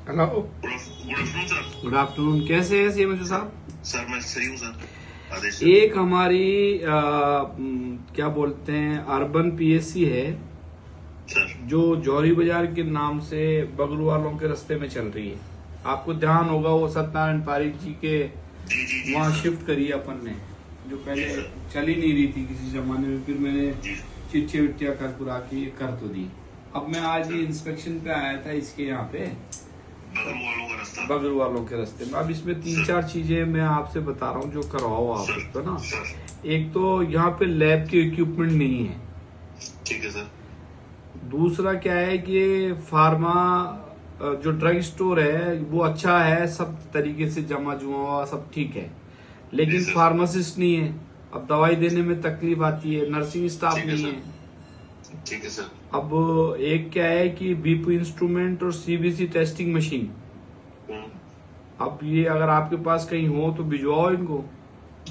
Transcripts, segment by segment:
Hello, good afternoon sir. Good afternoon. कैसे हैं CMHO साहब? सर मैं सही हूँ सर। आदेश सर। एक हमारी क्या बोलते हैं, अर्बन पीएससी है सर जो जौहरी बाजार के नाम से बगरू वालों के रास्ते में चल रही है। आपको ध्यान होगा, वो सत्यनारायण पारिक जी के जी जी जी वहाँ सर। शिफ्ट करी है अपन ने, जो पहले जी, सर। चल ही नहीं रही थी किसी जमाने में। फिर मैंने जी चिट्ठी विट्ठिया कर पुरा के कर तो दी। अब मैं आज ही इंस्पेक्शन पे आया था इसके यहाँ पे, बगरू वालों का रास्ता। बगरू वालों के रास्ते में। अब इसमें तीन सर। चार चीजें मैं आपसे बता रहा हूँ जो करवाओ आप सर। उस पर ना। सर एक तो यहाँ पे लैब के इक्विपमेंट नहीं है। ठीक है सर। दूसरा क्या है कि फार्मा जो ड्रग स्टोर है वो अच्छा है, सब तरीके से जमा जुमा हुआ सब ठीक है, लेकिन जी सर। फार्मासिस्ट नहीं है। अब दवाई देने में तकलीफ आती है, नर्सिंग स्टाफ ठीक है नहीं सर। है। ठीक है सर। अब एक क्या है कि बीपी इंस्ट्रूमेंट और सीबीसी टेस्टिंग मशीन। हम्म, अब ये अगर आपके पास कहीं हो तो भिजवाओ इनको।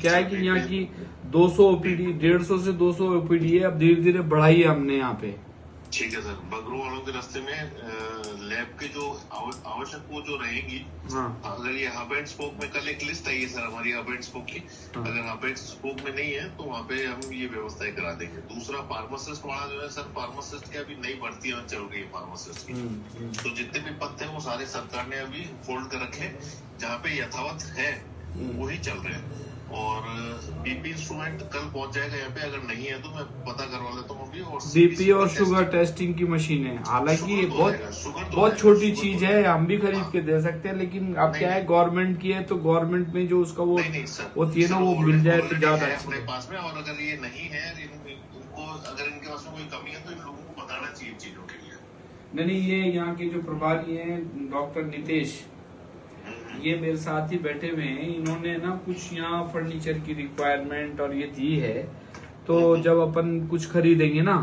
क्या है कि सर, यहाँ की 200 ओपीडी, 150 से 200 ओपीडी है। अब धीरे धीरे बढ़ाई है हमने यहाँ पे। ठीक है सर। बगरू वालों के रास्ते में लैब के जो आवश्यक वो जो रहेंगी। हाँ अगर ये हब एंड स्पोक में, कल एक लिस्ट आई है सर हमारी हब एंड स्पोक की। हाँ। अगर हब एंड स्पोक में नहीं है तो वहाँ पे हम ये व्यवस्थाएं करा देंगे। दूसरा फार्मासिस्ट वाला जो है सर, फार्मासिस्ट की अभी नई भर्ती चल रही है फार्मासिस्ट की। तो जितने भी पद थे वो सारे सरकार ने अभी फोल्ड कर रखे, जहाँ पे यथावत है वही चल रहे हैं। और बीपी इंस्ट्रूमेंट कल पहुंच जाएगा यहाँ पे, अगर नहीं है तो मैं पता करवा लेता हूँ अभी। और बीपी और शुगर टेस्टिंग की मशीन है। हालांकि ये बहुत छोटी चीज है, हम भी खरीद के दे सकते हैं, लेकिन अब क्या है, गवर्नमेंट की है तो गवर्नमेंट में जो उसका वो होती है ना, वो मिल जाए तो ज्यादा अच्छा अपने पास में। और अगर ये नहीं है इनको, अगर इनके पास में कोई कमी है तो इन लोगों को बताना चाहिए चीजों के लिए। नहीं, ये यहाँ के जो प्रभारी हैं डॉक्टर नितेश, ये मेरे साथ ही बैठे हुए हैं। इन्होंने ना कुछ यहाँ फर्नीचर की रिक्वायरमेंट और ये दी है, तो जब अपन कुछ खरीदेंगे ना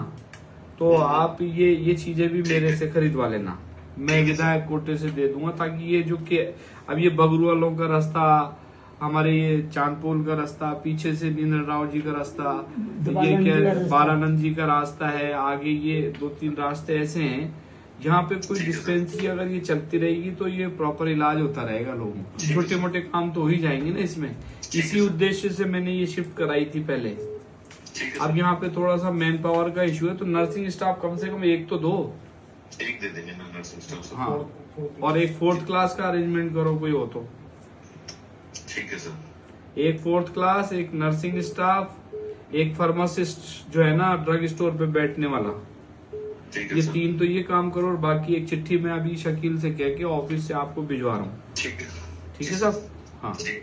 तो आप ये चीजें भी मेरे से खरीदवा लेना। मैं विधायक कोटे से दे दूंगा, ताकि ये जो कि अब ये बगरू वालों का रास्ता, हमारे ये चांदपोल का रास्ता, पीछे से नींदर राव जी का रास्ता, ये क्या बालानंद जी का रास्ता है, आगे ये 2-3 रास्ते ऐसे हैं जहाँ पे कोई डिस्पेंसरी अगर ये चलती रहेगी तो ये प्रॉपर इलाज होता रहेगा लोगों को। छोटे मोटे काम तो हो ही जाएंगे ना इसमें। इसी उद्देश्य से मैंने ये शिफ्ट कराई थी पहले। अब यहाँ पे थोड़ा सा मैन पावर का इशू है, तो नर्सिंग स्टाफ कम से कम एक तो दो। एक दे देंगे ना नर्सिंग स्टाफ। हाँ, और एक 4th क्लास का अरेंजमेंट करो कोई हो तो। ठीक है सर। एक 4th क्लास, एक नर्सिंग स्टाफ, एक फार्मासिस्ट जो है ना ड्रग स्टोर पे बैठने वाला। ठीक है ये सर। 3 तो ये काम करो, और बाकी एक चिट्ठी मैं अभी शकील से कह के ऑफिस से आपको भिजवा रहा हूँ। ठीक है। ठीक है साहब? हाँ। ठीक।